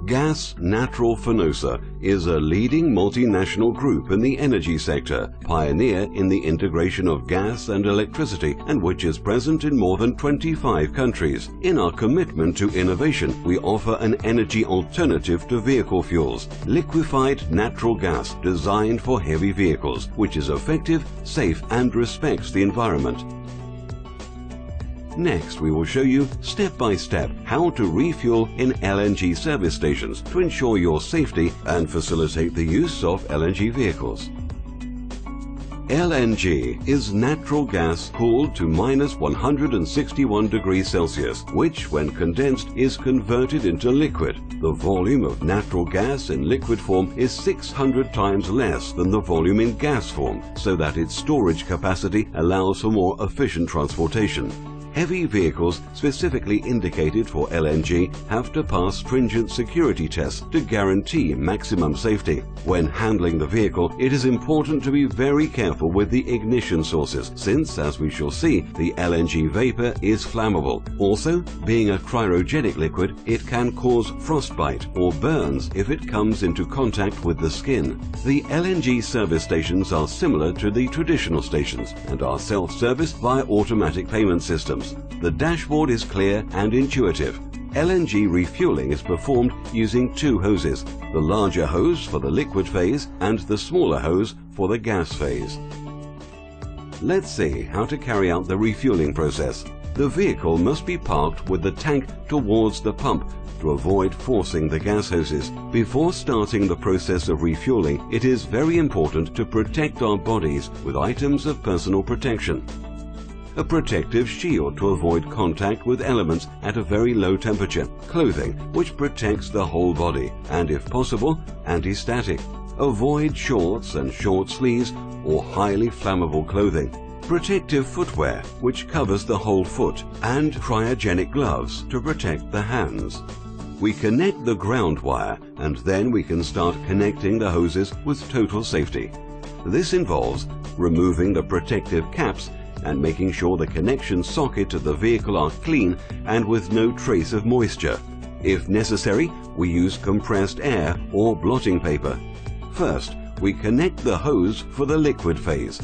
Gas Natural Gas is a leading multinational group in the energy sector, pioneer in the integration of gas and electricity, and which is present in more than 25 countries. In our commitment to innovation, we offer an energy alternative to vehicle fuels, liquefied natural gas designed for heavy vehicles, which is effective, safe, and respects the environment. Next, we will show you step by step how to refuel in LNG service stations to ensure your safety and facilitate the use of LNG vehicles. LNG is natural gas cooled to -161 degrees Celsius, which, when condensed, is converted into liquid. The volume of natural gas in liquid form is 600 times less than the volume in gas form, so that its storage capacity allows for more efficient transportation. Heavy vehicles specifically indicated for LNG have to pass stringent security tests to guarantee maximum safety. When handling the vehicle, it is important to be very careful with the ignition sources, since, as we shall see, the LNG vapor is flammable. Also, being a cryogenic liquid, it can cause frostbite or burns if it comes into contact with the skin. The LNG service stations are similar to the traditional stations and are self-serviced via automatic payment systems. The dashboard is clear and intuitive. LNG refueling is performed using two hoses, the larger hose for the liquid phase and the smaller hose for the gas phase. Let's see how to carry out the refueling process. The vehicle must be parked with the tank towards the pump to avoid forcing the gas hoses. Before starting the process of refueling, it is very important to protect our bodies with items of personal protection. A protective shield to avoid contact with elements at a very low temperature, clothing which protects the whole body, and if possible, anti-static. Avoid shorts and short sleeves or highly flammable clothing. Protective footwear which covers the whole foot, and cryogenic gloves to protect the hands. We connect the ground wire and then we can start connecting the hoses with total safety. This involves removing the protective caps and making sure the connection socket to the vehicle are clean and with no trace of moisture. If necessary, we use compressed air or blotting paper. First, we connect the hose for the liquid phase.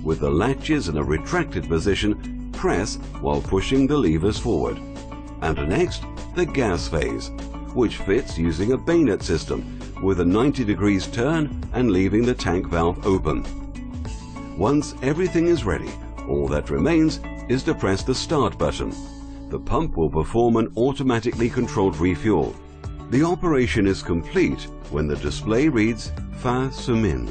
With the latches in a retracted position, press while pushing the levers forward. And next, the gas phase, which fits using a bayonet system with a 90 degrees turn and leaving the tank valve open. Once everything is ready, all that remains is to press the start button. The pump will perform an automatically controlled refuel. The operation is complete when the display reads "Fin semaine."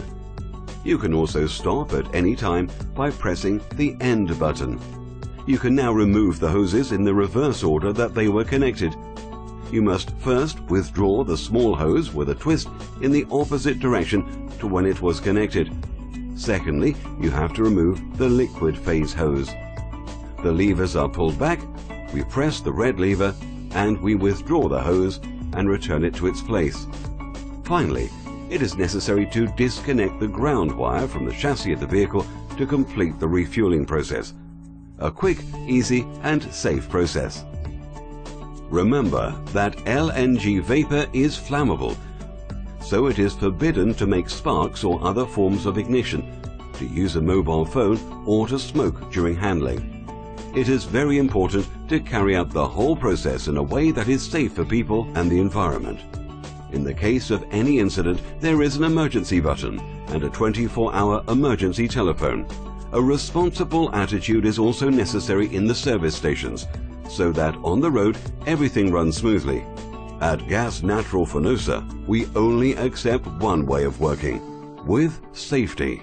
You can also stop at any time by pressing the end button. You can now remove the hoses in the reverse order that they were connected. You must first withdraw the small hose with a twist in the opposite direction to when it was connected. Secondly, you have to remove the liquid phase hose. The levers are pulled back, we press the red lever, and we withdraw the hose and return it to its place. Finally, it is necessary to disconnect the ground wire from the chassis of the vehicle to complete the refueling process. A quick, easy, and safe process. Remember that LNG vapor is flammable, so it is forbidden to make sparks or other forms of ignition, to use a mobile phone, or to smoke during handling. It is very important to carry out the whole process in a way that is safe for people and the environment. In the case of any incident, there is an emergency button and a 24-hour emergency telephone. A responsible attitude is also necessary in the service stations, so that on the road everything runs smoothly. At Gas Natural Gas, we only accept one way of working, with safety.